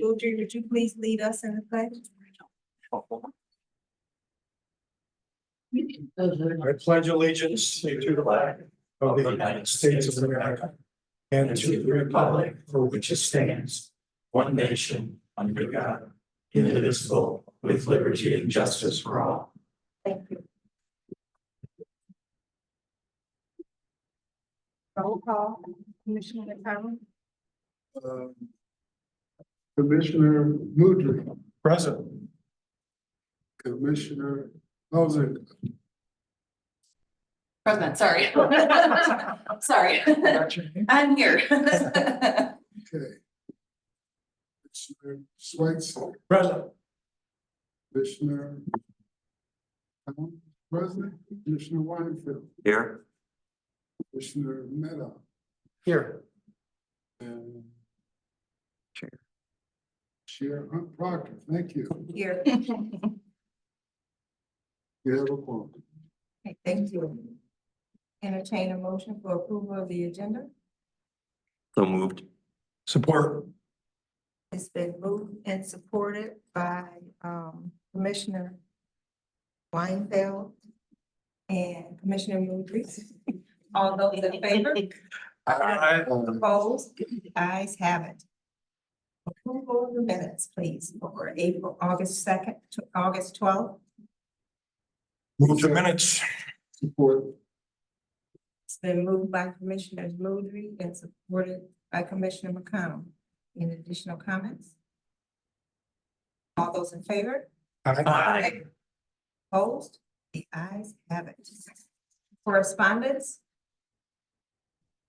Audrey, would you please lead us in the pledge? I pledge allegiance to the flag of the United States of America and to the republic for which it stands, one nation, under God, indivisible, with liberty and justice for all. Thank you. Roll call, Commissioner McConnell. Commissioner Moudry, Present. Commissioner Hauser, President, sorry. Sorry, I'm here. okay. Commissioner Schweitzer, Present. Commissioner President, Commissioner Weinfeld, Here. Commissioner Meta, Here. and Chair. Chair Hunt Proctor. Thank you. Here. You have a quorum. Okay, thank you. Entertain a motion for approval of the agenda. So moved. Support. It's been moved and supported by Commissioner Weinfeld and Commissioner Moudry. All those in favor? Opposed? Ayes have it. Approval of the minutes, please, for August 2nd to August 12th. Move the minutes. Support. It's been moved by Commissioner Moudry and supported by Commissioner McConnell. Any additional comments? All those in favor? Aye. Opposed? The ayes have it. Correspondence?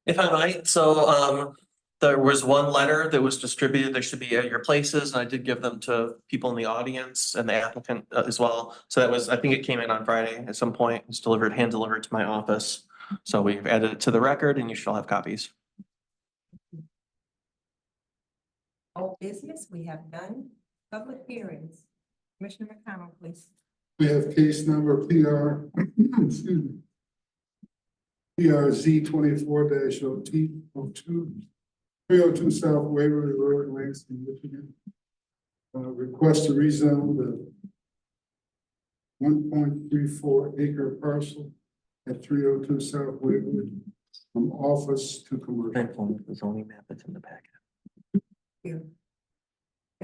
If I might, so there was one letter that was distributed, they should be at your places, and I did give them to people in the audience and the applicant as well. So that was, I think it came in on Friday at some point, it's delivered, hand delivered to my office. So we've added it to the record and you should all have copies. Old business, we have none. Public hearings. Commissioner McConnell, please. We have case number PR, excuse me. PRZ 24-OT02, 302 South Waverly Road, Lansing, Michigan. Request to rezone the 1.34 acre parcel at 302 South Waverly from office to commercial. The zoning map that's in the packet. You.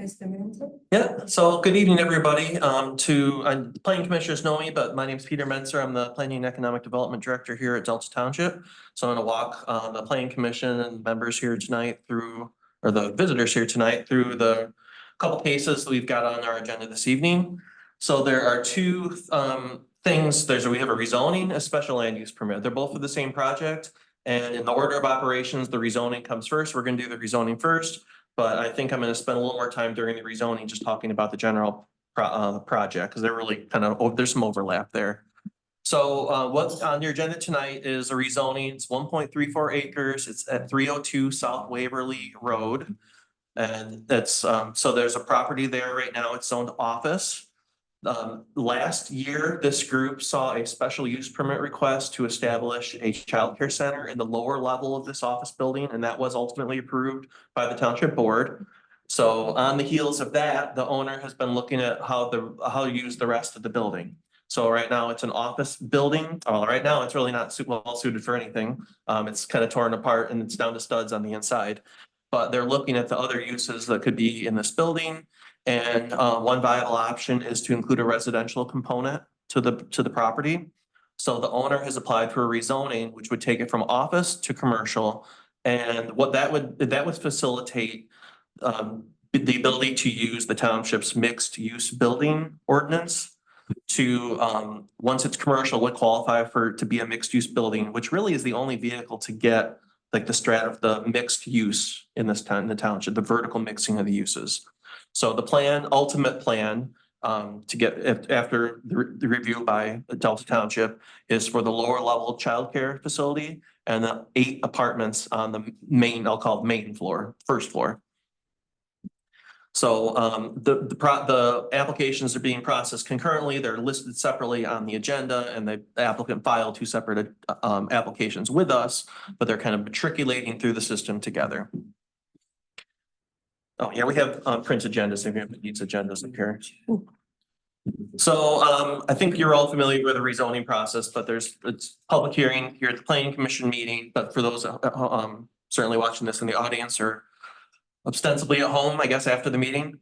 Mr. Minton? Yeah, so good evening, everybody. The planning commissioners know me, but my name is Peter Menser. I'm the Planning and Economic Development Director here at Delta Township. So I'm gonna walk the planning commission and members here tonight through, or the visitors here tonight through the couple cases that we've got on our agenda this evening. So there are two things. We have a rezoning, a special land use permit. They're both for the same project. And in the order of operations, the rezoning comes first. We're gonna do the rezoning first. But I think I'm gonna spend a little more time during the rezoning, just talking about the general project, because they're really kind of, there's some overlap there. So what's on your agenda tonight is a rezoning. It's 1.34 acres. It's at 302 South Waverly Road. And that's, so there's a property there right now. It's zoned office. Last year, this group saw a special use permit request to establish a childcare center in the lower level of this office building, and that was ultimately approved by the township board. So on the heels of that, the owner has been looking at how to use the rest of the building. So right now it's an office building. Well, right now it's really not well suited for anything. It's kind of torn apart and it's down to studs on the inside. But they're looking at the other uses that could be in this building. And one viable option is to include a residential component to the property. So the owner has applied for a rezoning, which would take it from office to commercial. And what that would facilitate the ability to use the township's mixed use building ordinance to once it's commercial, would qualify to be a mixed use building, which really is the only vehicle to get like the mixed use in this town, in the township, the vertical mixing of the uses. So the ultimate plan to get after the review by the Delta Township is for the lower level childcare facility and the 8 apartments on the main, I'll call it main floor, first floor. So the applications are being processed concurrently. They're listed separately on the agenda, and the applicant filed 2 separate applications with us, but they're kind of matriculating through the system together. Oh, yeah, we have print agendas if anyone needs agendas up here. So I think you're all familiar with the rezoning process, but it's public hearing here at the planning commission meeting, but for those certainly watching this in the audience or ostensibly at home, I guess, after the meeting.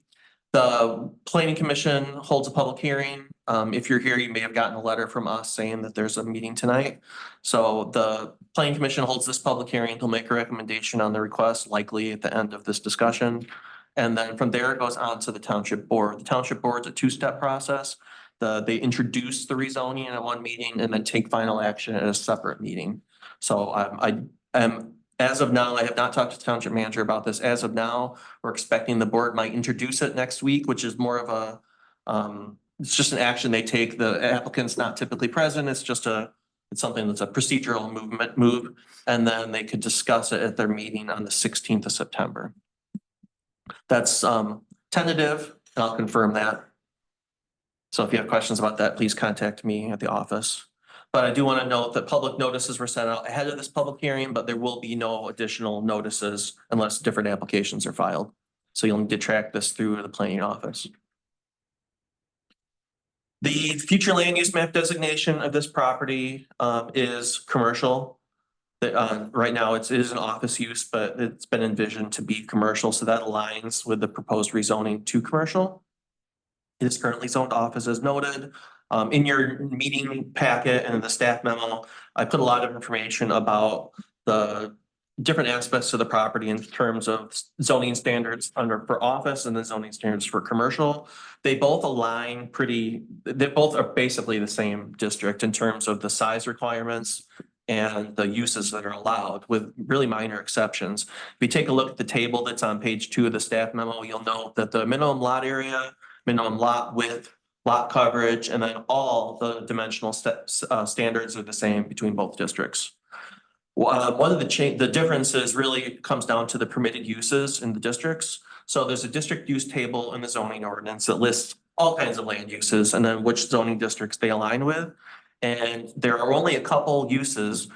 The planning commission holds a public hearing. If you're here, you may have gotten a letter from us saying that there's a meeting tonight. So the planning commission holds this public hearing. They'll make a recommendation on the request, likely at the end of this discussion. And then from there, it goes on to the township board. The township board's a two-step process. They introduce the rezoning at one meeting and then take final action at a separate meeting. So I am, as of now, I have not talked to the township manager about this. As of now, we're expecting the board might introduce it next week, which is more of a, it's just an action they take. The applicant's not typically present. It's something that's a procedural move. And then they could discuss it at their meeting on the 16th of September. That's tentative, and I'll confirm that. So if you have questions about that, please contact me at the office. But I do want to note that public notices were sent out ahead of this public hearing, but there will be no additional notices unless different applications are filed. So you'll need to track this through the planning office. The future land use map designation of this property is commercial. Right now it is an office use, but it's been envisioned to be commercial, so that aligns with the proposed rezoning to commercial. It is currently zoned office as noted. In your meeting packet and the staff memo, I put a lot of information about the different aspects of the property in terms of zoning standards for office and the zoning standards for commercial. They both align they both are basically the same district in terms of the size requirements and the uses that are allowed, with really minor exceptions. If you take a look at the table that's on page 2 of the staff memo, you'll note that the minimum lot area, minimum lot width, lot coverage, and then all the dimensional standards are the same between both districts. One of the differences really comes down to the permitted uses in the districts. So there's a district use table in the zoning ordinance that lists all kinds of land uses and then which zoning districts they align with. And there are only a couple uses,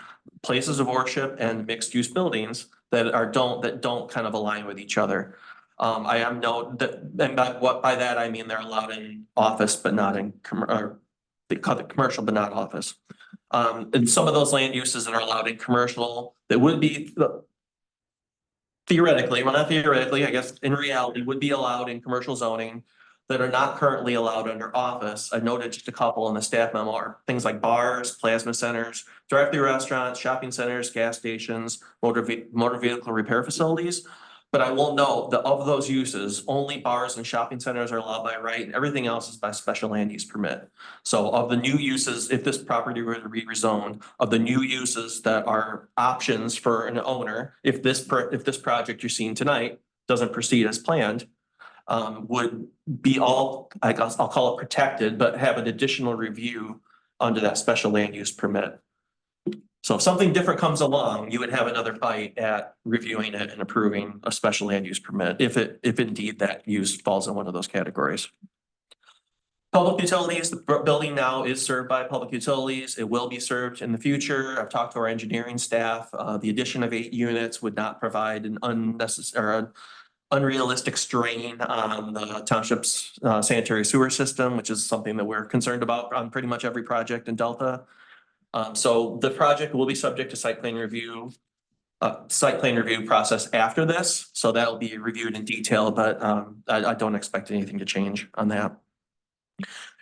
places of worship and mixed use buildings that don't kind of align with each other. I am note that, and by that I mean they're allowed in office, but not in they call it commercial, but not office. And some of those land uses that are allowed in commercial that would be theoretically, well, not theoretically, I guess in reality would be allowed in commercial zoning that are not currently allowed under office. I noted just a couple in the staff memo are things like bars, plasma centers, drive-through restaurants, shopping centers, gas stations, motor vehicle repair facilities. But I will note that of those uses, only bars and shopping centers are allowed by right, and everything else is by special land use permit. So of the new uses, if this property were to be rezoned, of the new uses that are options for an owner, if this project you're seeing tonight doesn't proceed as planned, would be all, I guess I'll call it protected, but have an additional review under that special land use permit. So if something different comes along, you would have another bite at reviewing it and approving a special land use permit if indeed that use falls in one of those categories. Public utilities, the building now is served by public utilities. It will be served in the future. I've talked to our engineering staff. The addition of 8 units would not provide an unrealistic strain on the township's sanitary sewer system, which is something that we're concerned about on pretty much every project in Delta. So the project will be subject to site plan review process after this. So that'll be reviewed in detail, but I don't expect anything to change on that.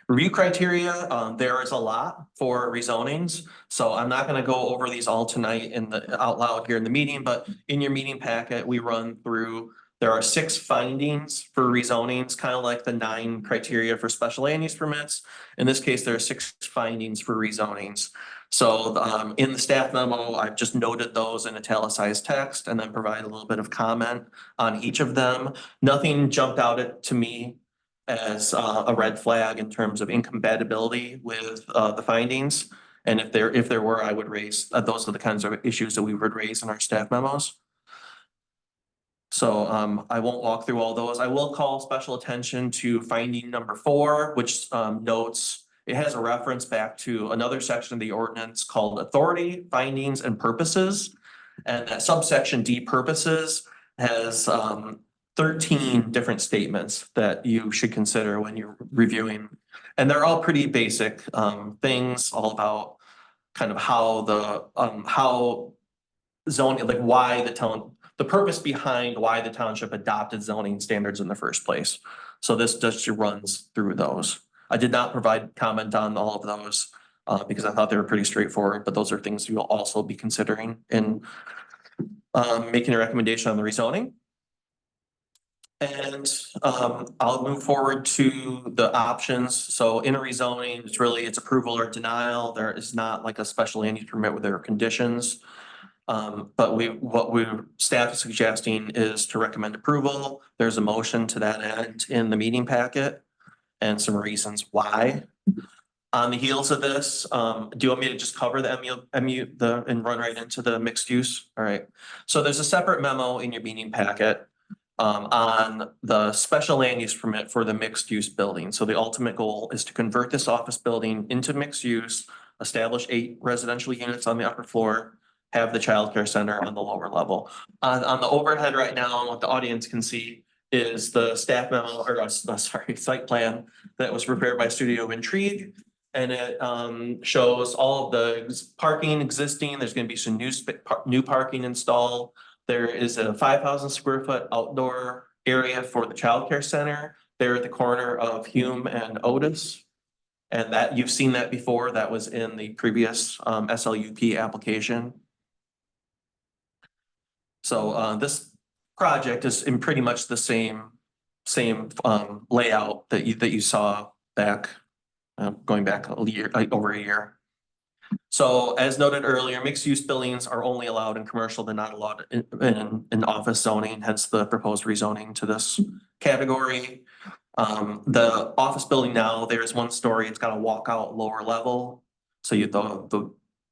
Review criteria, there is a lot for rezonings. So I'm not going to go over these all tonight out loud here in the meeting, but in your meeting packet, we run through. There are 6 findings for rezonings, kind of like the 9 criteria for special land use permits. In this case, there are 6 findings for rezonings. So in the staff memo, I've just noted those in italicized text and then provide a little bit of comment on each of them. Nothing jumped out to me as a red flag in terms of incompatibility with the findings. And if there were, I would raise, those are the kinds of issues that we would raise in our staff memos. So I won't walk through all those. I will call special attention to finding number 4, which notes it has a reference back to another section of the ordinance called authority, findings, and purposes. And that subsection D, purposes, has 13 different statements that you should consider when you're reviewing. And they're all pretty basic things, all about kind of how zoning, like why the purpose behind why the township adopted zoning standards in the first place. So this just runs through those. I did not provide comment on all of those because I thought they were pretty straightforward, but those are things you'll also be considering in making a recommendation on the rezoning. And I'll move forward to the options. So in a rezoning, it's approval or denial. There is not like a special land use permit with their conditions. But staff is suggesting is to recommend approval. There's a motion to that end in the meeting packet and some reasons why. On the heels of this, do you want me to just cover the and run right into the mixed use? All right. So there's a separate memo in your meeting packet on the special land use permit for the mixed use building. So the ultimate goal is to convert this office building into mixed use, establish 8 residential units on the upper floor, have the childcare center on the lower level. On the overhead right now, and what the audience can see is the staff memo, or site plan that was prepared by Studio Intrigue. And it shows all of the parking existing. There's going to be some new parking installed. There is a 5,000 square foot outdoor area for the childcare center there at the corner of Hume and Otis. And that you've seen that before. That was in the previous SLUP application. So this project is in pretty much the same layout that you saw back going back a year, over a year. So as noted earlier, mixed use buildings are only allowed in commercial. They're not allowed in office zoning, hence the proposed rezoning to this category. The office building now, there's 1 story, it's got a walkout lower level. So the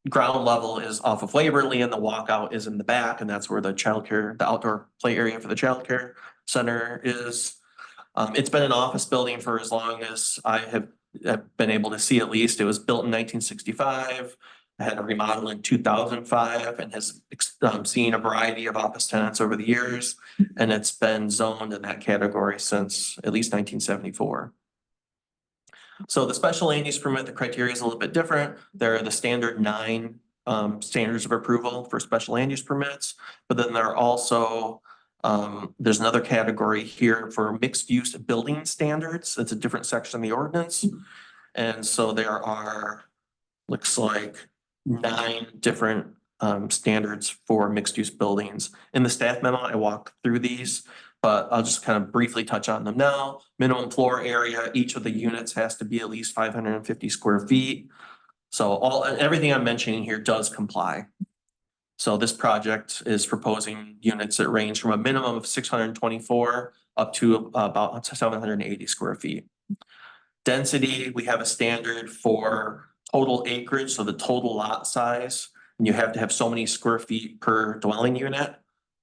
ground level is off of Waverly and the walkout is in the back, and that's where the outdoor play area for the childcare center is. It's been an office building for as long as I have been able to see. At least it was built in 1965, had a remodel in 2005, and has seen a variety of office tenants over the years. And it's been zoned in that category since at least 1974. So the special land use permit, the criteria is a little bit different. There are the standard 9 standards of approval for special land use permits, but then there are also there's another category here for mixed use building standards. It's a different section of the ordinance. And so there are, looks like 9 different standards for mixed use buildings. In the staff memo, I walk through these, but I'll just kind of briefly touch on them now. Minimum floor area, each of the units has to be at least 550 square feet. So everything I'm mentioning here does comply. So this project is proposing units that range from a minimum of 624 up to about 780 square feet. Density, we have a standard for total acreage, so the total lot size, and you have to have so many square feet per dwelling unit.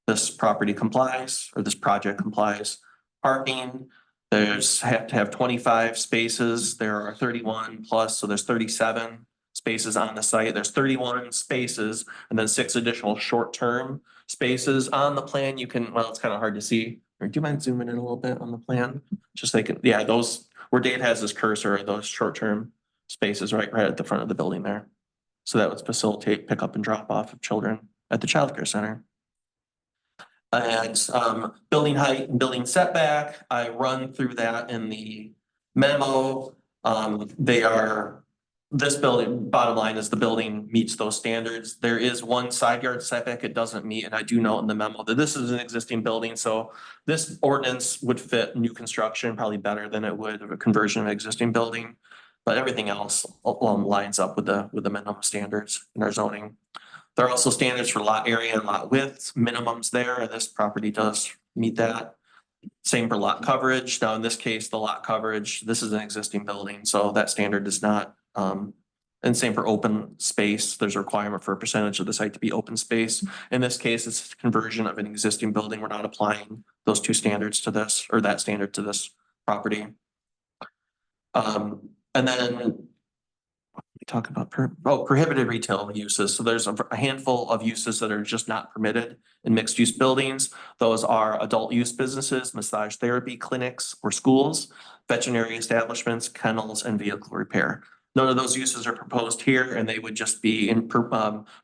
This property complies, or this project complies. Parking, have to have 25 spaces. There are 31 plus, so there's 37 spaces on the site. There's 31 spaces and then 6 additional short-term spaces on the plan. You can, well, it's kind of hard to see. Or do you mind zooming in a little bit on the plan? Just like, yeah, those where Dave has his cursor are those short-term spaces right at the front of the building there. So that would facilitate pickup and drop off of children at the childcare center. And building height and building setback, I run through that in the memo. This building, bottom line is the building meets those standards. There is 1 side yard setback it doesn't meet, and I do note in the memo that this is an existing building, so this ordinance would fit new construction probably better than it would a conversion of an existing building. But everything else lines up with the minimum standards in our zoning. There are also standards for lot area and lot width, minimums there, and this property does meet that. Same for lot coverage. Now, in this case, the lot coverage, this is an existing building, so that standard does not. And same for open space. There's a requirement for a percentage of the site to be open space. In this case, it's a conversion of an existing building. We're not applying those 2 standards to this, or that standard to this property. And then talk about prohibited retail uses. So there's a handful of uses that are just not permitted in mixed use buildings. Those are adult use businesses, massage therapy clinics or schools, veterinary establishments, kennels, and vehicle repair. None of those uses are proposed here, and they would just be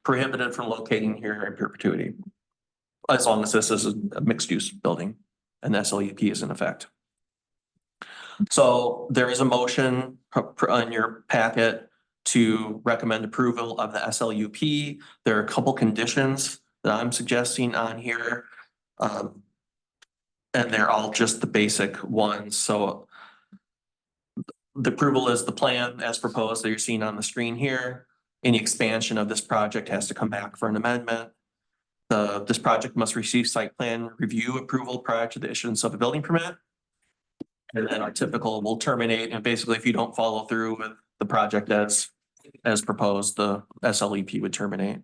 prohibited from locating here in perpetuity. As long as this is a mixed use building and the SLUP is in effect. So there is a motion on your packet to recommend approval of the SLUP. There are a couple conditions that I'm suggesting on here. And they're all just the basic ones. So the approval is the plan as proposed that you're seeing on the screen here. Any expansion of this project has to come back for an amendment. This project must receive site plan review approval prior to the issuance of a building permit. And then our typical will terminate, and basically if you don't follow through with the project as proposed, the SLEP would terminate.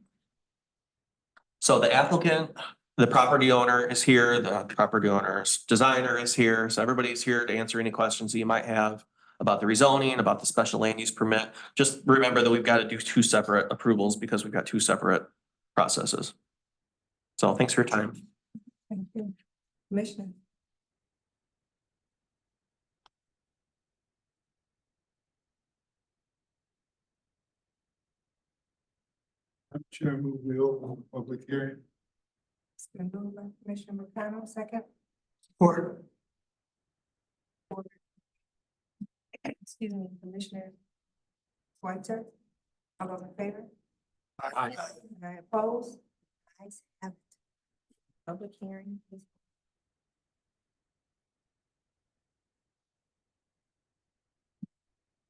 So the applicant, the property owner is here, the property owner's designer is here, so everybody's here to answer any questions that you might have about the rezoning, about the special land use permit. Just remember that we've got to do two separate approvals because we've got two separate processes. So thanks for your time. Thank you. Commissioner. Chair, move we open the public hearing. It's been moved by Commissioner McConnell, second. Support. Excuse me, Commissioner Whiter. All those in favor? Aye. And I oppose. Ayes have it. Public hearing is.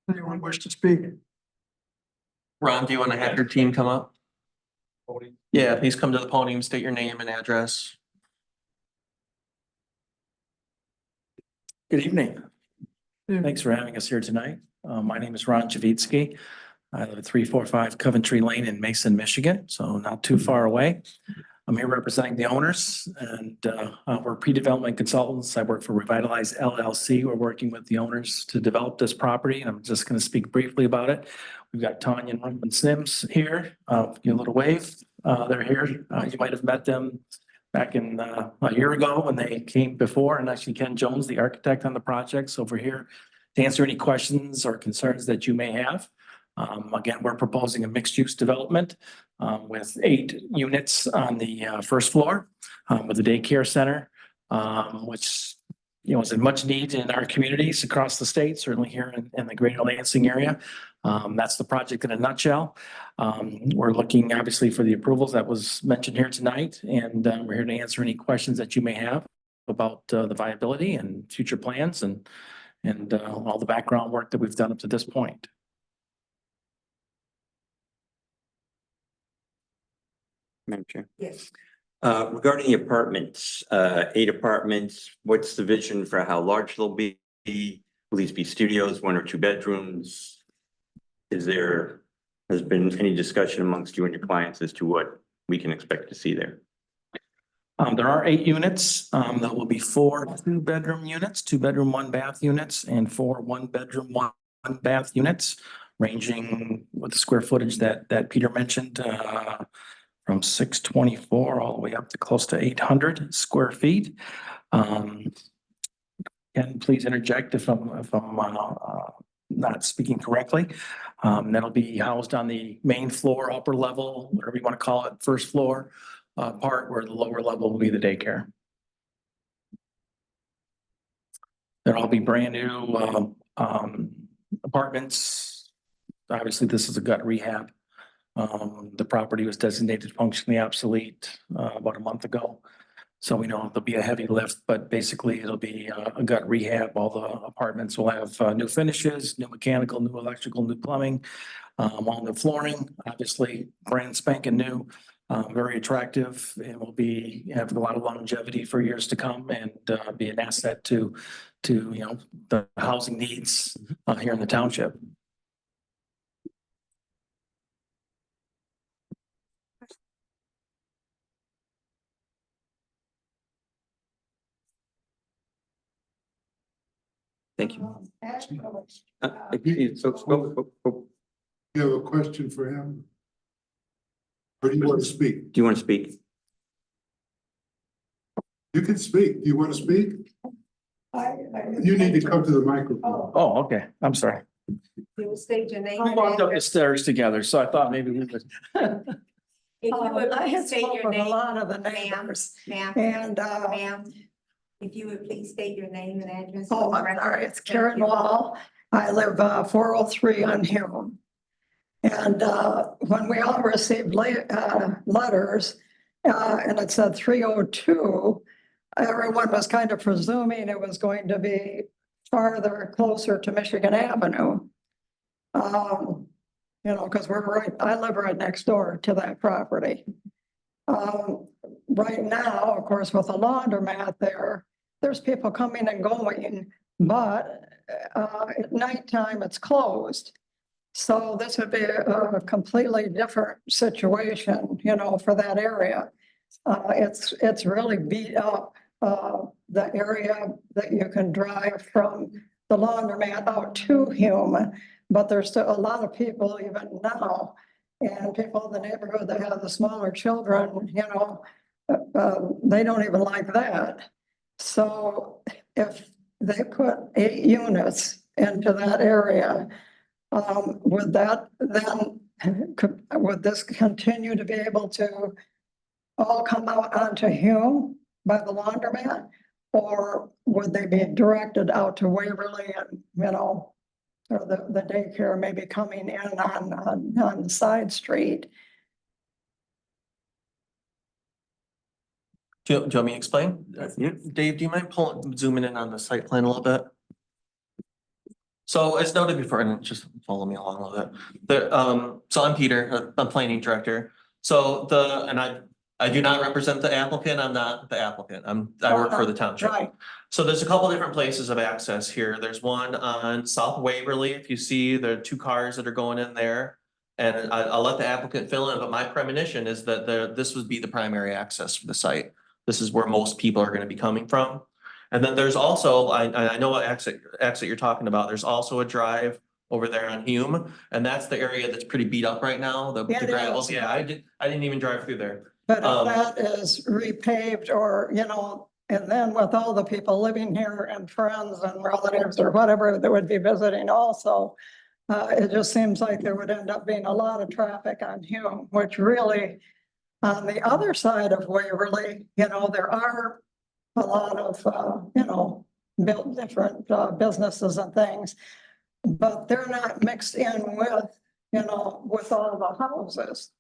Anyone wish to speak? Ron, do you want to have your team come up? Yeah, please come to the podium, state your name and address. Good evening. Thanks for having us here tonight. My name is Ron Javitsky. I live at 345 Coventry Lane in Mason, Michigan, so not too far away. I'm here representing the owners, and we're pre-development consultants. I work for Revitalize LLC. We're working with the owners to develop this property, and I'm just going to speak briefly about it. We've got Tanya and Ruben Sims here. Give you a little wave. They're here. You might have met them back in a year ago when they came before, and actually Ken Jones, the architect on the project. So we're here to answer any questions or concerns that you may have. Again, we're proposing a mixed-use development with 8 units on the first floor with a daycare center, which is in much need in our communities across the state, certainly here in the greater Lansing area. That's the project in a nutshell. We're looking obviously for the approvals that was mentioned here tonight, and we're here to answer any questions that you may have about the viability and future plans and all the background work that we've done up to this point. Madam Chair. Yes. Regarding the apartments, 8 apartments, what's the vision for how large they'll be? Will these be studios, 1 or 2 bedrooms? Has been any discussion amongst you and your clients as to what we can expect to see there? There are 8 units. There will be 4 2-bedroom units, 2-bedroom, 1-bath units, and 4 1-bedroom, 1-bath units, ranging with the square footage that Peter mentioned, from 624 all the way up to close to 800 square feet. And please interject if I'm not speaking correctly. That'll be housed on the main floor, upper level, whatever you want to call it, first floor part, where the lower level will be the daycare. There'll all be brand new apartments. Obviously, this is a gut rehab. The property was designated functionally obsolete about a month ago. So we know there'll be a heavy lift, but basically it'll be a gut rehab. All the apartments will have new finishes, new mechanical, new electrical, new plumbing, all new flooring, obviously brand spanking new, very attractive, and will have a lot of longevity for years to come, and be an asset to the housing needs here in the township. Thank you. As proposed. So, You have a question for him? Or do you want to speak? Do you want to speak? You can speak. Do you want to speak? You need to come to the microphone. Oh, okay. I'm sorry. You will state your name. We and walked up the address. stairs together, so I thought maybe we would. If you would I had please state spoke your with a name. lot of the Ma'am. neighbors Ma'am, and, ma'am, if you would please state your name and address. oh, for the I'm record. sorry, it's Karen Wall. I live 403 on Hume. And when we all received letters and it said 302, everyone was kind of presuming it was going to be farther, closer to Michigan Avenue. You know, because I live right next door to that property. Right now, of course, with a laundromat there's people coming and going, but at nighttime it's closed. So this would be a completely different situation, you know, for that area. It's really beat up, the area that you can drive from the laundromat out to Hume. But there's still a lot of people even now, and people in the neighborhood that have the smaller children, you know, they don't even like that. So if they put 8 units into that area, would that then, would this continue to be able to all come out onto Hume by the laundromat? Or would they be directed out to Waverly and, you know, or the daycare maybe coming in on the side street? Do you want me to explain? Yeah. Dave, do you mind zooming in on the site plan a little bit? So as noted before, and just follow me along a little bit. So I'm Peter, I'm planning director. So I do not represent the applicant. I'm not the applicant. I work for the township. Right, So there's a couple different places of access here. There's one on South Waverly. If you see, there are 2 cars that are going in there. And I'll let the applicant fill in, but my premonition is that this would be the primary access for the site. This is where most people are gonna be coming from. And then there's also, I know what exit you're talking about. There's also a drive over there on Hume, and that's the area that's pretty beat up right now. The Yeah, it gravels, is. yeah, I didn't even drive through there. but if Um, that is repaved or, you know, and then with all the people living here and friends and relatives or whatever that would be visiting also, it just seems like there would end up being a lot of traffic on Hume, which really, on the other side of Waverly, you know, there are a lot of, you know, built different businesses and things, but they're not mixed in with, you know, with all the houses.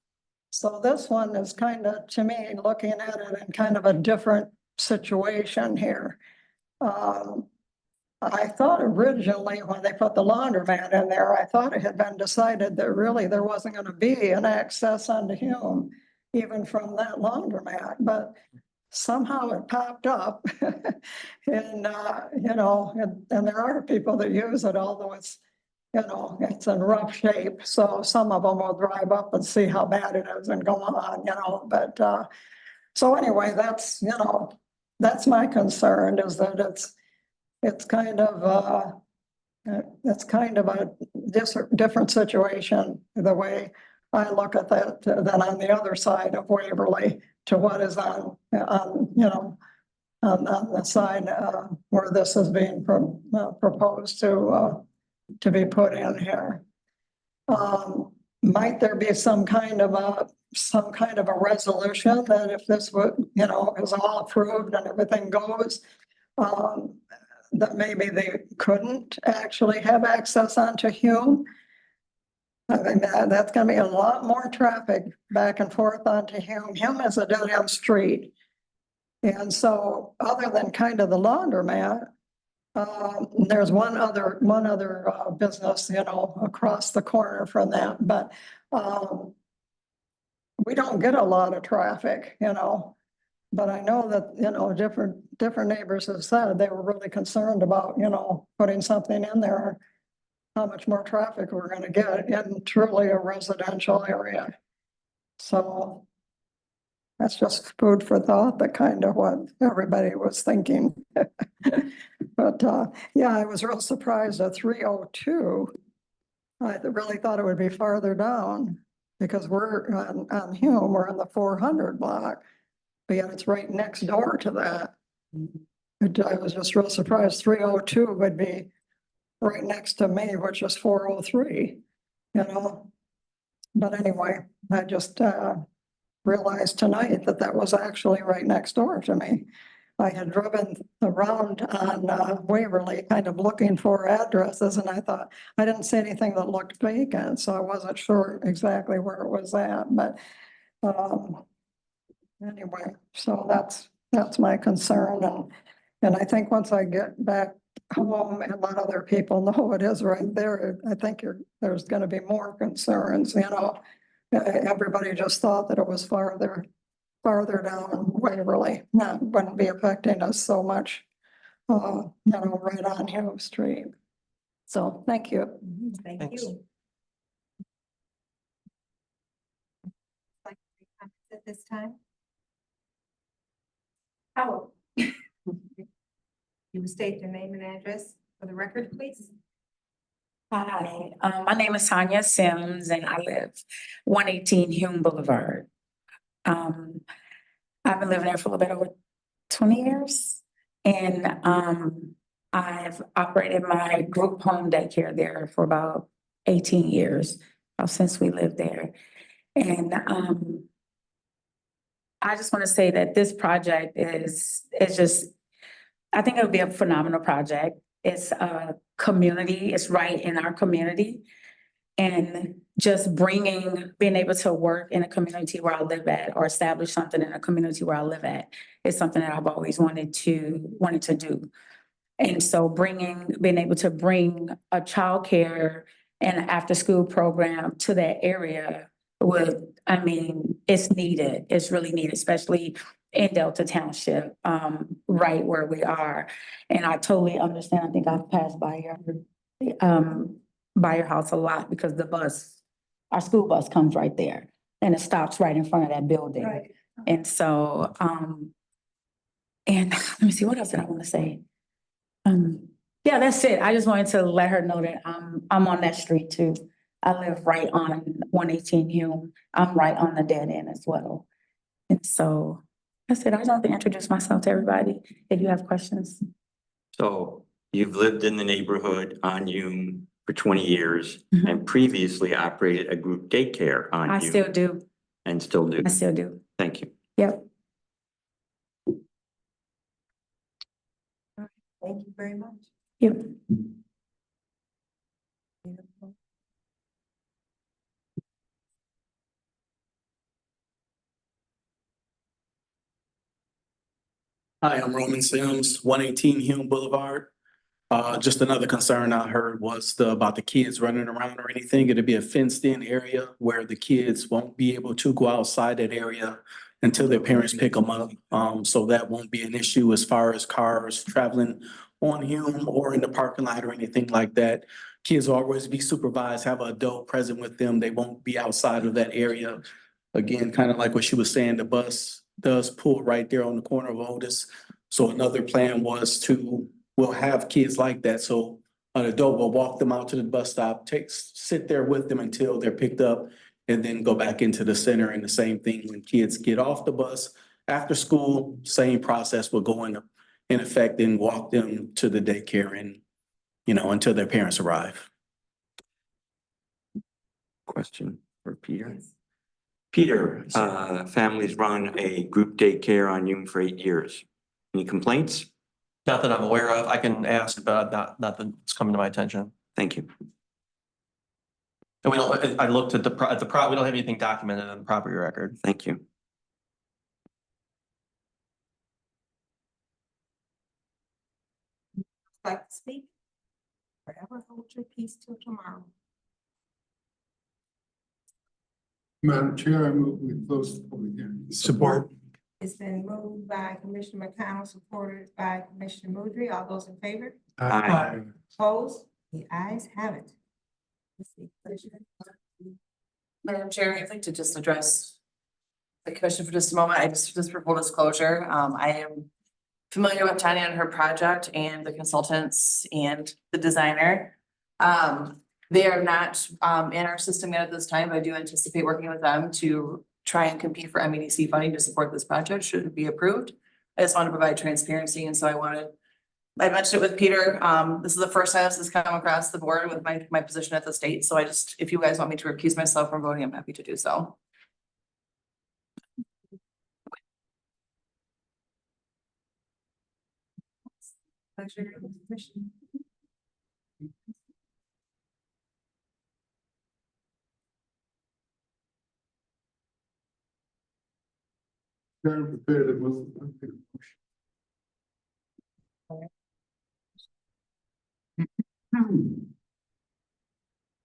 So this one is kind of, to me, looking at it in kind of a different situation here. I thought originally when they put the laundromat in there, I thought it had been decided that really there wasn't going to be an access onto Hume, even from that laundromat, but somehow it popped up. And, you know, and there are people that use it, although it's, you know, it's in rough shape. So some of them will drive up and see how bad it is and go on, you know, but, so anyway, that's, you know, that's my concern, is that it's kind of a different situation, the way I look at that, than on the other side of Waverly to what is on you know, on the side where this is being proposed to be put in here. Might there be some kind of a resolution that if this would, you know, is all approved and everything goes, that maybe they couldn't actually have access onto Hume? I mean, that's gonna be a lot more traffic back and forth onto Hume. Hume is a dead end street. And so other than kind of the laundromat, there's one other business, you know, across the corner from that, but we don't get a lot of traffic, you know. But I know that, you know, different neighbors have said they were really concerned about, you know, putting something in there, how much more traffic we're gonna get in truly a residential area. So that's just food for thought, that kind of what everybody was thinking. But yeah, I was real surprised at 302. I really thought it would be farther down because we're on Hume, we're in the 400 block. But yet it's right next door to that. I was just real surprised 302 would be right next to me, which is 403, you know? But anyway, I just realized tonight that that was actually right next door to me. I had driven around on Waverly, kind of looking for addresses, and I thought, I didn't see anything that looked vacant, so I wasn't sure exactly where it was at, but anyway, so that's my concern, and I think once I get back home and let other people know it is right there, I think there's gonna be more concerns, you know? Everybody just thought that it was farther down Waverly, wouldn't be affecting us so much, you know, right on Hume Street. So, thank you. Thank Thanks. you. Like to make comments at this time? Oh. You will state your name and address for the record, please. Hi, my name is Tanya Sims and I live 118 Hume Boulevard. I've been living there for a little bit over 20 years. And I've operated my group home daycare there for about 18 years, since we lived there. And I just want to say that this project is just, I think it would be a phenomenal project. It's a community, it's right in our community. And just being able to work in a community where I live at or establish something in a community where I live at is something that I've always wanted to do. And so being able to bring a childcare and after-school program to that area it's needed. It's really needed, especially in Delta Township, right where we are. And I totally understand. I think I've passed by your house a lot because our school bus comes right there and it stops right in front of that building. Right. And so, and let me see, what else did I want to say? Yeah, that's it. I just wanted to let her know that I'm on that street too. I live right on 118 Hume. I'm right on the dead end as well. And so that's it. I just want to introduce myself to everybody if you have questions. So you've lived in the neighborhood on Hume for 20 years Mhm. and previously operated a group daycare on I Hume. still do. And still do. I still do. Thank you. Yep. Thank you very much. Yep. Beautiful. Hi, I'm Roman Sims, 118 Hume Boulevard. Just another concern I heard was about the kids running around or anything. It'll be a fenced-in area where the kids won't be able to go outside that area until their parents pick them up. So that won't be an issue as far as cars traveling on Hume or in the parking lot or anything like that. Kids will always be supervised, have an adult present with them. They won't be outside of that area. Again, kind of like what she was saying, the bus does pull right there on the corner of Otis. So another plan was we'll have kids like that. So an adult will walk them out to the bus stop, sit there with them until they're picked up and then go back into the center. And the same thing when kids get off the bus after school, same process will go in effect and walk them to the daycare and, until their parents arrive. Question for Peter. Peter, families run a group daycare on Hume for 8 years. Any complaints? Not that I'm aware of. I can ask, but not that it's coming to my attention. Thank you. And I looked at we don't have anything documented in the property record. Thank you. Like to speak? Forever hold your peace till tomorrow. Madam Chair, I move we close the public hearing. Support. It's been moved by Commissioner McConnell, supported by Commissioner Moudry. All those in favor? Aye. Opposed? The ayes have it. Let's see, Madam Chair, I'd like to just address the commission for just a moment. Just for full disclosure, I am familiar with Tanya and her project and the consultants and the designer. They are not in our system yet at this time, but I do anticipate working with them to try and compete for MEDC funding to support this project should it be approved. I just want to provide transparency, and so I mentioned it with Peter. This is the first time this has come across the board with my position at the state. So if you guys want me to recuse myself from voting, I'm happy to do so. Pleasure of the commission. Chair, prepare to move.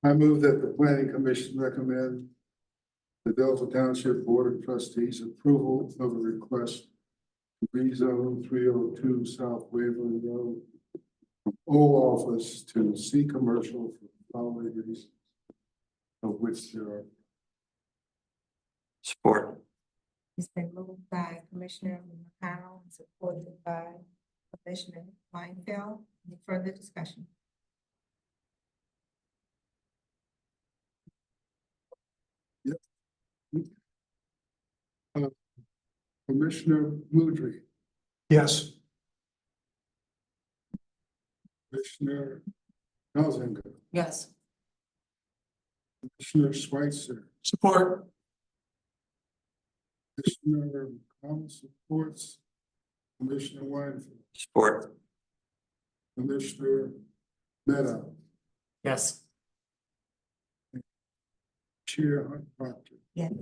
I move that the planning commission recommend the Delta Township Board of Trustees approval of a request to rezone 302 South Waverly Road from O office to C commercial for the following reasons, of which there are. Support. It's been moved by Commissioner McConnell and supported by Commissioner Weinfeld. Any further discussion? Commissioner Moudry, Yes. Commissioner Elzinga, Yes. Commissioner Schweitzer, Support. Commissioner McConnell supports, Commissioner Weinfeld, Support. Commissioner Meta, Yes. Chair Hunt Proctor. Yes.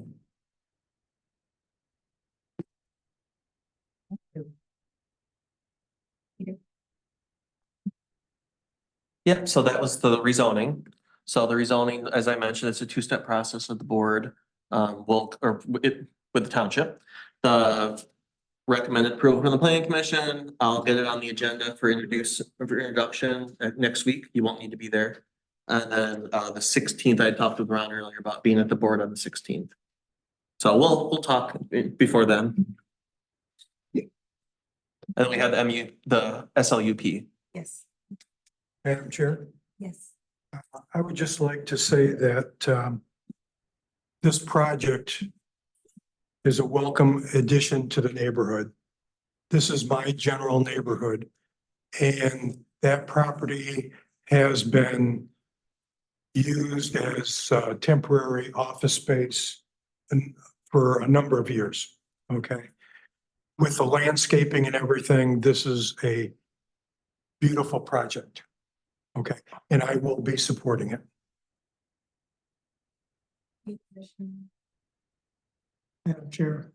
Yep, so that was the rezoning. So the rezoning, as I mentioned, it's a two-step process with the board, with the township. The recommended approval from the planning commission, I'll get it on the agenda for introduction next week. You won't need to be there. And then the 16th, I talked with Ron earlier about being at the board on the 16th. So we'll talk before then. And then we have the SLUP. Yes. Madam Chair, Yes. I would just like to say that this project is a welcome addition to the neighborhood. This is my general neighborhood, and that property has been used as temporary office space for a number of years, okay? With the landscaping and everything, this is a beautiful project, okay? And I will be supporting it. Madam Chair.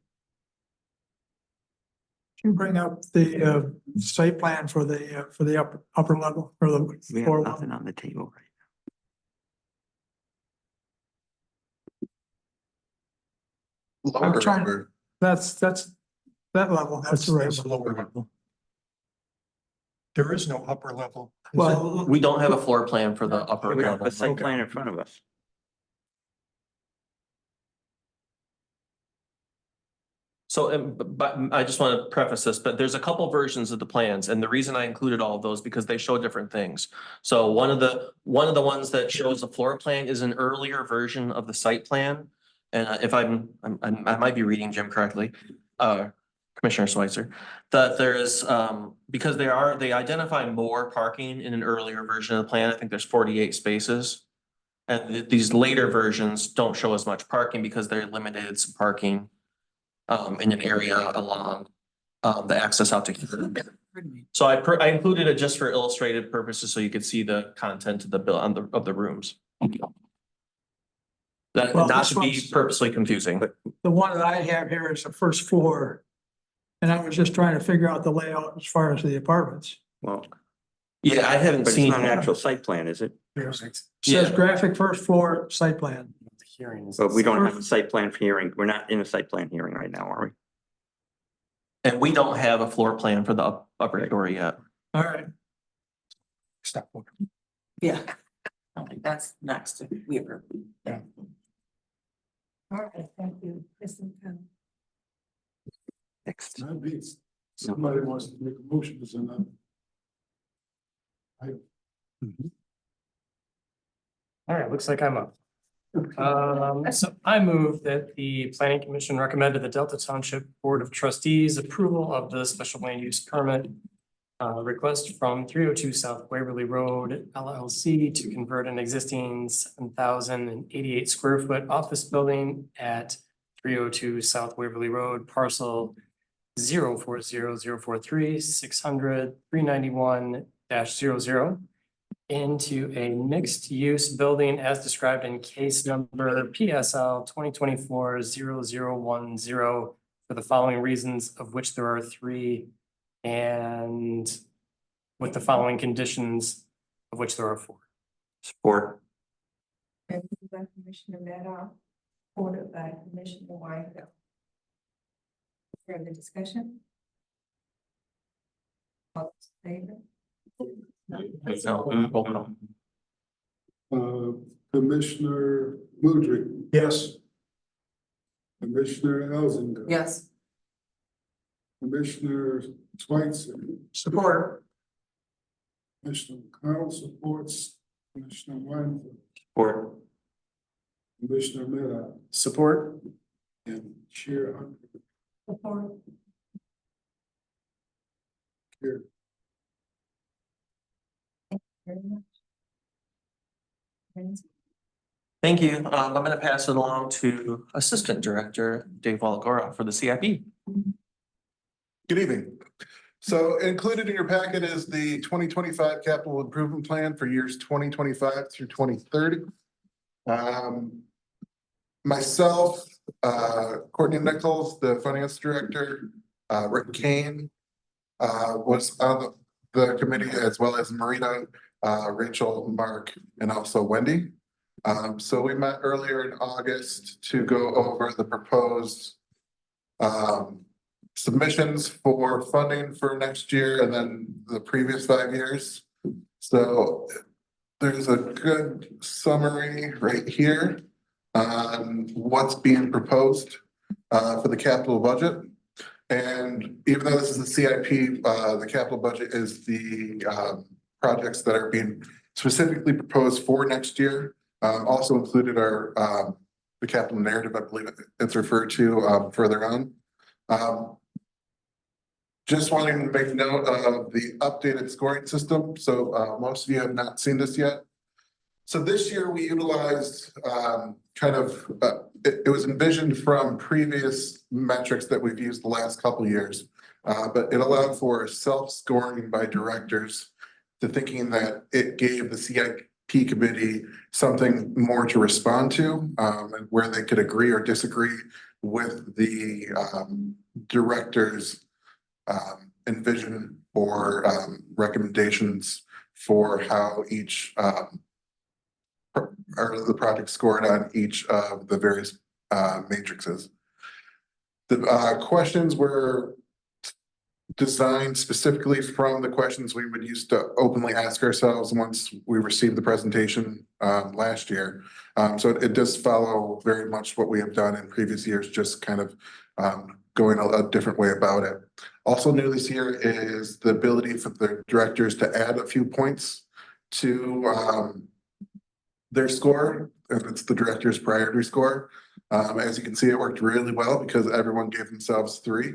Can you bring up the site plan for the upper level or the We have floor nothing level? on the table right I'm trying, that's that level, that's the right That's level. lower level. There is no upper level. is Well, We don't have a floor plan for the now. upper We have level. a site Okay. plan in front of us. So, but I just want to preface this, but there's a couple versions of the plans, and the reason I included all of those because they show different things. So one of the ones that shows the floor plan is an earlier version of the site plan. And if I might be reading Jim correctly, Commissioner Schweitzer, that there is, because they identify more parking in an earlier version of the plan. I think there's 48 spaces. And these later versions don't show as much parking because they're limited some parking in an area along the access out to here. So I included it just for illustrative purposes, so you could see the content of the bill of the rooms. That Well, not this to be one's- purposely confusing. the one that I have here is the first floor. And I was just trying to figure out the layout as far as the apartments. Well, Yeah, I haven't but it's seen. not an actual site plan, is it? Says Yeah. graphic first floor site plan. But we don't have a site plan for hearing. We're not in a site plan hearing right now, are we? And we don't have a floor plan for the upper story yet. All right. Stop. Yeah. I think that's next to we approve. All right, thank you. Kristen Connell. Next. That means somebody wants to make a motion, is enough. All right, looks like I'm up. So I move that the planning commission recommended the Delta Township Board of Trustees approval of the special land use permit. Request from 302 South Waverly Road LLC to convert an existing 7,088 square foot office building at 302 South Waverly Road, parcel 04003 600 391 0 into a mixed-use building as described in case number PSL 2024-0010 for the following reasons, of which there are three, and with the following conditions, of which there are four. Support. And moved by Commissioner Maddow, supported by Commissioner Weinfeld. Further discussion? All those in favor? Commissioner Mudrick, Yes. Commissioner Elzinga. Yes. Commissioner Schweitzer, Support. Commissioner McConnell supports, Commissioner Weinberg, Support. Commissioner Miller, Support. and Chair Hunter. Support. Here. Very much. Friends, Thank you. I'm going to pass it along to Assistant Director Dave Walagora for the CIP. Good evening. So included in your packet is the 2025 capital improvement plan for years 2025 through 2030. Myself, Courtney Nichols, the finance director, Rick Kane was on the committee, as well as Marina, Rachel, Mark, and also Wendy. So we met earlier in August to go over the proposed submissions for funding for next year and then the previous 5 years. So there's a good summary right here on what's being proposed for the capital budget. And even though this is the CIP, the capital budget is the projects that are being specifically proposed for next year. Also included are the capital narrative, I believe it's referred to further on. Just wanting to make note of the updated scoring system. So most of you have not seen this yet. So this year we utilized it was envisioned from previous metrics that we've used the last couple of years. But it allowed for self-scoring by directors to thinking that it gave the CIP committee something more to respond to, and where they could agree or disagree with the directors' envision or recommendations for how each or the project scored on each of the various matrices. The questions were designed specifically from the questions we would use to openly ask ourselves once we received the presentation last year. So it does follow very much what we have done in previous years, just kind of going a different way about it. Also new this year is the ability for the directors to add a few points to their score, if it's the director's priority score. As you can see, it worked really well because everyone gave themselves 3,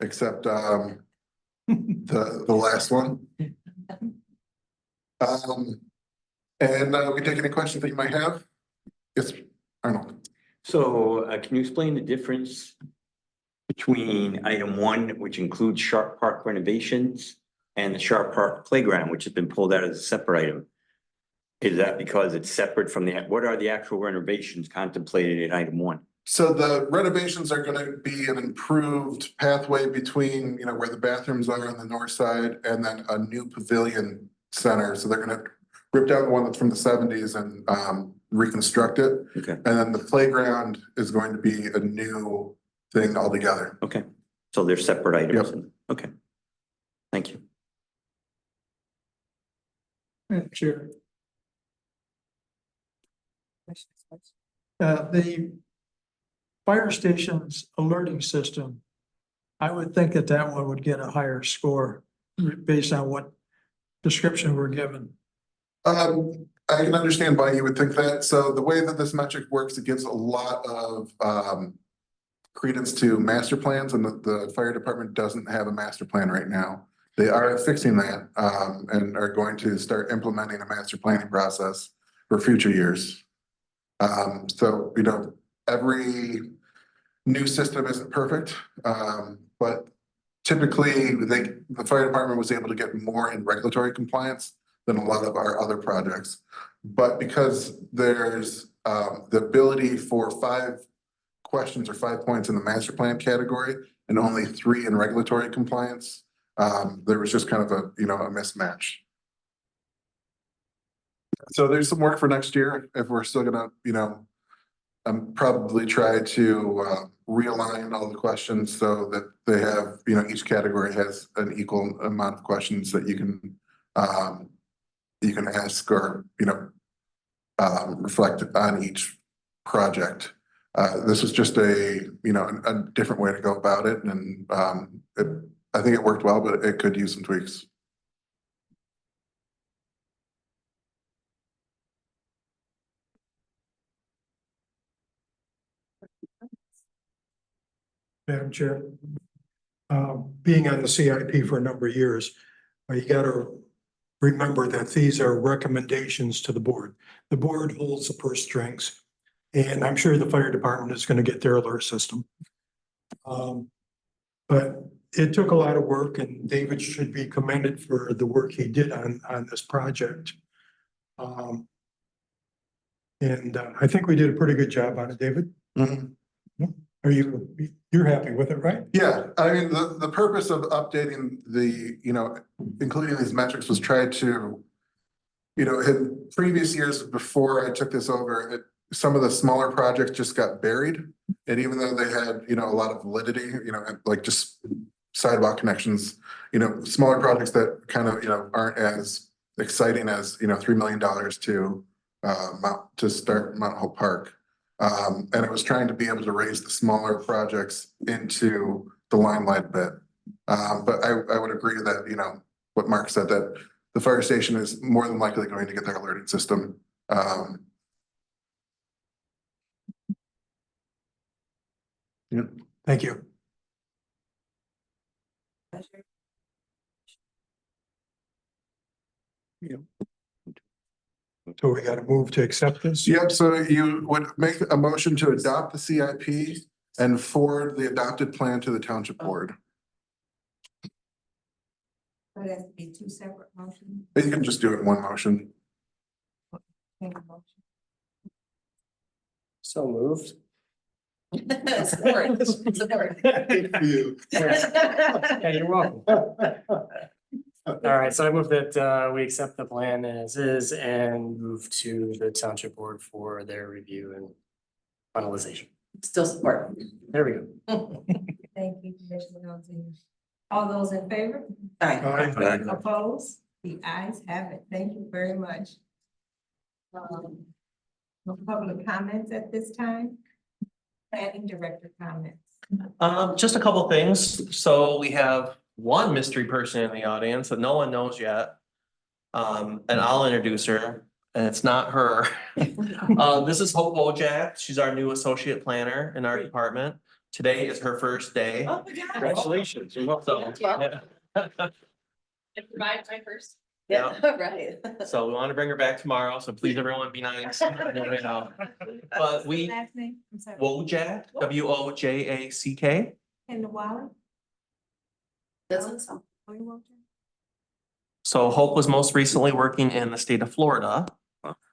except the last one. And we take any questions that you might have. Yes, Arnold. So can you explain the difference between item 1, which includes Sharp Park renovations, and the Sharp Park playground, which has been pulled out as a separate item? Is that because it's separate from what are the actual renovations contemplated in item 1? So the renovations are going to be an improved pathway between, where the bathrooms are on the north side and then a new pavilion center. So they're going to rip down the one that's from the 70s and reconstruct it. Okay. And then the playground is going to be a new thing altogether. Okay. So they're separate items. Yep. Okay. Thank you. Chair. questions? The fire station's alerting system, I would think that one would get a higher score based on what description we're given. I can understand why you would think that. So the way that this metric works, it gives a lot of credence to master plans, and the fire department doesn't have a master plan right now. They are fixing that and are going to start implementing a master planning process for future years. So, you know, every new system isn't perfect, but typically the fire department was able to get more in regulatory compliance than a lot of our other projects. But because there's the ability for 5 questions or 5 points in the master plan category and only 3 in regulatory compliance, there was just kind of a, you know, a mismatch. So there's some work for next year if we're still gonna, you know, probably try to realign all the questions so that they have, you know, each category has an equal amount of questions that you can ask or, you know, reflect on each project. This was just a, you know, a different way to go about it, and I think it worked well, but it could use some tweaks. Madam Chair. Being on the CIP for a number of years, you gotta remember that these are recommendations to the board. The board holds the purse strings, and I'm sure the fire department is gonna get their alert system. But it took a lot of work, and David should be commended for the work he did on this project. And I think we did a pretty good job on it, David. Are you're happy with it, right? Yeah, I mean, the purpose of updating the, you know, including these metrics was try to, you know, in previous years before I took this over, some of the smaller projects just got buried. And even though they had, you know, a lot of validity, you know, like just sidewalk connections, you know, smaller projects that kind of, you know, aren't as exciting as, you know, $3 million to start Mount Hope Park. And it was trying to be able to raise the smaller projects into the limelight a bit. But I would agree that, you know, what Mark said, that the fire station is more than likely going to get their alerting system. Yeah, thank you. So we got to move to accept this? Yep, so you would make a motion to adopt the CIP and forward the adopted plan to the township board. So it has to be 2 separate motions. You can just do it in one motion. So moved. Support. Thank you. Yeah, you're welcome. All right, so I move that we accept the plan as is and move to the township board for their review and finalization. Still support. There we go. Thank you, Commissioner Alexander. All those in favor? Aye. Opposed? The ayes have it. Thank you very much. No public comments at this time? Planning director comments. Just a couple things. So we have one mystery person in the audience that no one knows yet. And I'll introduce her, and it's not her. This is Hope Wojak. She's our new associate planner in our department. Today is her first day. Oh my God. Congratulations. So, yeah. My first. Yeah. Right. So we want to bring her back tomorrow, so please everyone be nice. But we, Last name? I'm sorry. Wojak, Wojack. And the wallet? Doesn't sound. So Hope was most recently working in the state of Florida.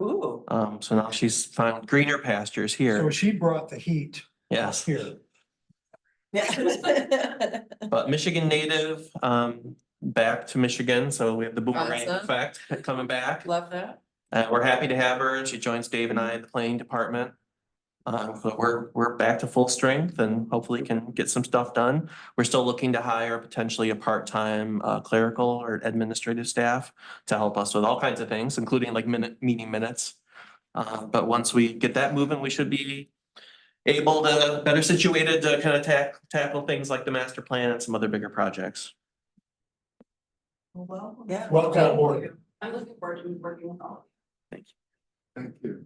Ooh. So now she's found greener pastures So here. she brought the heat Yes, here. Yeah. but Michigan native, back to Michigan, so we have the boomerang Awesome. effect coming back. Love that. We're happy to have her. She joins Dave and I in the planning department. But we're back to full strength and hopefully can get some stuff done. We're still looking to hire potentially a part-time clerical or administrative staff to help us with all kinds of things, including like meeting minutes. But once we get that moving, we should be able to better situated to kind of tackle things like the master plan and some other bigger projects. Well, Yeah. Welcome aboard. I'm looking forward to working with all Thank you.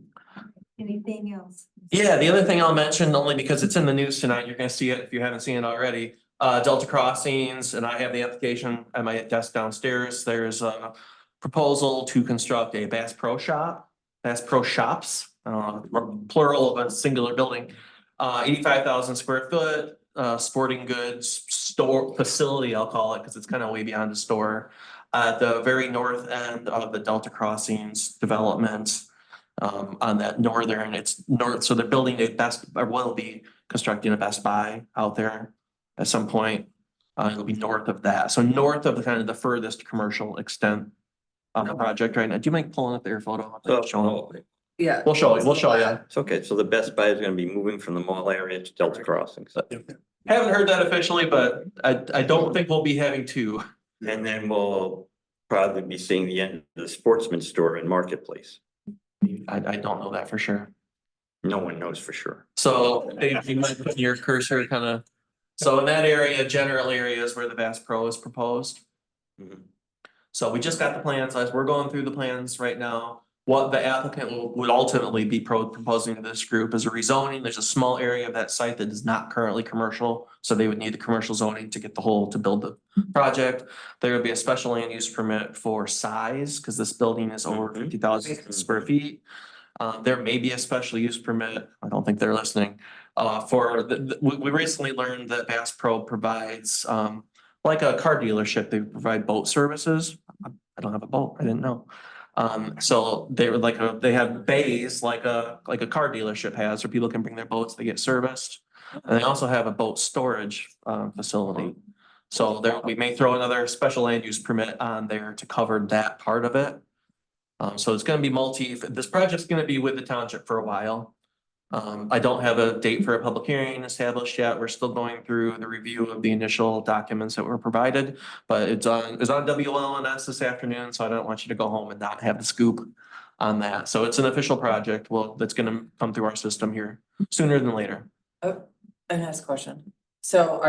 Anything else? Yeah, the other thing I'll mention, only because it's in the news tonight, you're gonna see it if you haven't seen it already. Delta Crossings, and I have the application at my desk downstairs. There's a proposal to construct a Bass Pro Shop, Bass Pro Shops, plural of a singular building. 85,000 square foot, sporting goods store facility, I'll call it, because it's kind of way beyond a store. At the very north end of the Delta Crossings development. On that northern, it's north, so they're building a Best, or will be constructing a Best Buy out there at some point. It'll be north of that, so north of the kind of the furthest commercial extent on the project right now. Do you mind pulling up their photo? Yeah. We'll show you. It's okay, so the Best Buy is gonna be moving from the mall area to Delta Crossings. Haven't heard that officially, but I don't think we'll be having two. And then we'll probably be seeing the end of the Sportsman store and Marketplace. I don't know that for sure. No one knows for sure. So if you might put your cursor kind of, so in that area, general areas where the Bass Pro is proposed. Mhm. So we just got the plans, as we're going through the plans right now. What the applicant would ultimately be proposing to this group is a rezoning. There's a small area of that site that is not currently commercial, so they would need the commercial zoning to get the whole, to build the project. There would be a special land use permit for size, because this building is over 50,000 square feet. There may be a special use permit, I don't think they're listening, for we recently learned that Bass Pro provides, like a car dealership, they provide boat services. I don't have a boat, I didn't know. So they were they have bays like a car dealership has, where people can bring their boats, they get serviced. And they also have a boat storage, facility. So there, we may throw another special land use permit on there to cover that part of it. So it's gonna be this project's gonna be with the township for a while. I don't have a date for a public hearing established yet. We're still going through the review of the initial documents that were provided. But it's on WLNS this afternoon, so I don't want you to go home and not have the scoop on that. So it's an official project, that's gonna come through our system here sooner than later. Oh, and ask a question. So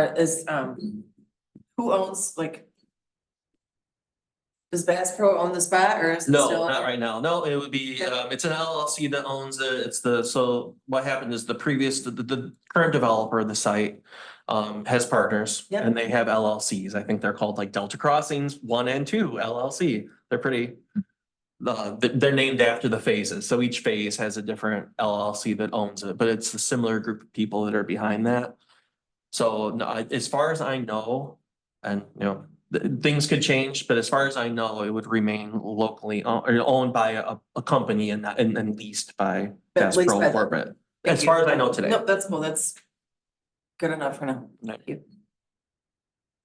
who owns, like? Does Bass Pro own the spot, or is it No, still? not right now. No, it would be, it's an LLC that owns it. So what happened is the current developer of the site has partners. Yep. And they have LLCs. I think they're called like Delta Crossings 1 and 2 LLC. They're pretty, they're named after the phases. So each phase has a different LLC that owns it, but it's a similar group of people that are behind that. So no, as far as I know, and things could change, but as far as I know, it would remain locally owned by a company and leased by Bass leased Pro by them. corporate. Thank As you. far as I know today. No, that's cool. That's good enough for now. Thank you.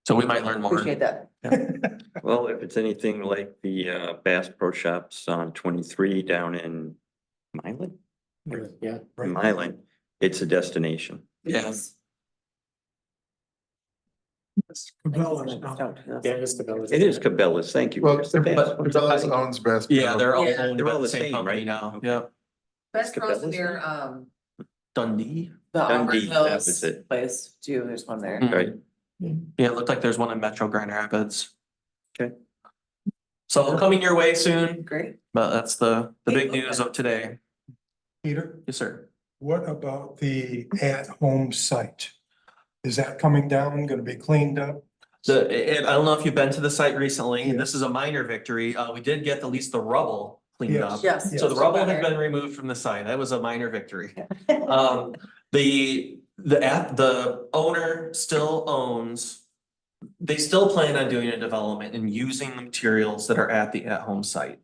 So we might learn more. Appreciate that. Well, if it's anything like the Bass Pro Shops on 23 down in Milan, Yeah. Milan, it's a destination. Yes. Yeah, just developed. It is Cabela's, thank you. Well, It's the Bass Pro. Cabela's owns Best. Yeah, they're all Yeah. owned They're by all the the same same, company right? now. Okay. Yeah. Bass Pro's Cabela's near Dundee. the Auburn Dundee, that was Hills it. place too. There's one there. Mm. Right, Yeah, it looked like there's one in Metro Grand Rapids. Okay. So coming your way soon, Great. but that's the big news of today. Peter, Yes, sir. what about the at-home site? Is that coming down, gonna be cleaned up? I don't know if you've been to the site recently, and Yeah. this is a minor victory. We did get at least the rubble cleaned Yes. up. Yes. So the rubble has been removed from the site. That was a minor victory. The owner still owns, they still plan on doing a development and using the materials that are at the at-home site.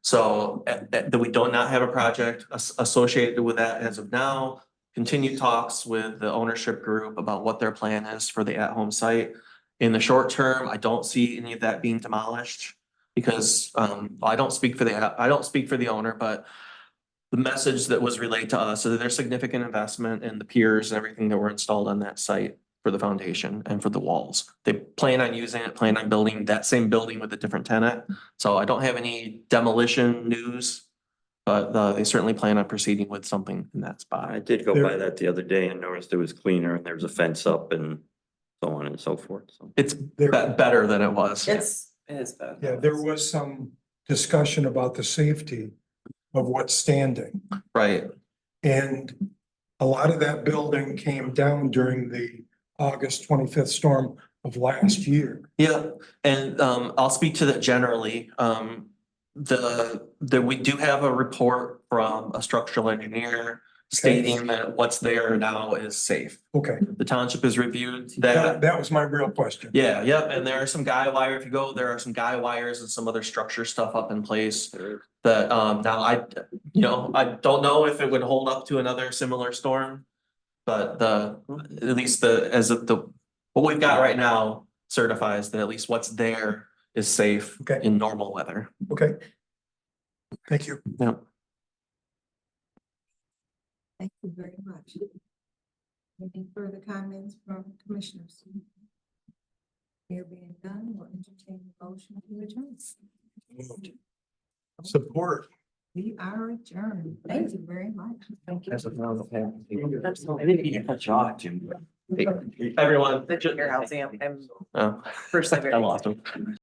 So that we do not have a project associated with that as of now. Continue talks with the ownership group about what their plan is for the at-home site. In the short term, I don't see any of that being demolished because I don't speak for the owner, but the message that was relayed to us is that there's significant investment in the piers and everything that were installed on that site for the foundation and for the walls. They plan on using it, plan on building that same building with a different tenant. So I don't have any demolition news, but they certainly plan on proceeding with something in that spot. I did go by that the other day and noticed it was cleaner and there was a fence up and so on and so forth, so. It's better than it was. It is better. Yeah, there was some discussion about the safety of what's standing. Right. And a lot of that building came down during the August 25th storm of last year. Yeah, and I'll speak to that generally. We do have a report from a structural engineer stating that what's there now is safe. Okay, The township has reviewed that, that. that was my real question. Yeah, yep, and there are some guy wire, if you go, there are some guy wires and some other structure stuff up in place. That now I don't know if it would hold up to another similar storm. But at least what we've got right now certifies that at least what's there is safe Okay. in normal weather. Okay. Thank you. Yeah. Thank you very much. Any further comments from commissioners? Here being done, we'll entertain the motion to adjourn. Support. We are adjourned. Thank you very much. Thank you. Everyone. The junior housing, I'm Oh, personally very. I lost him.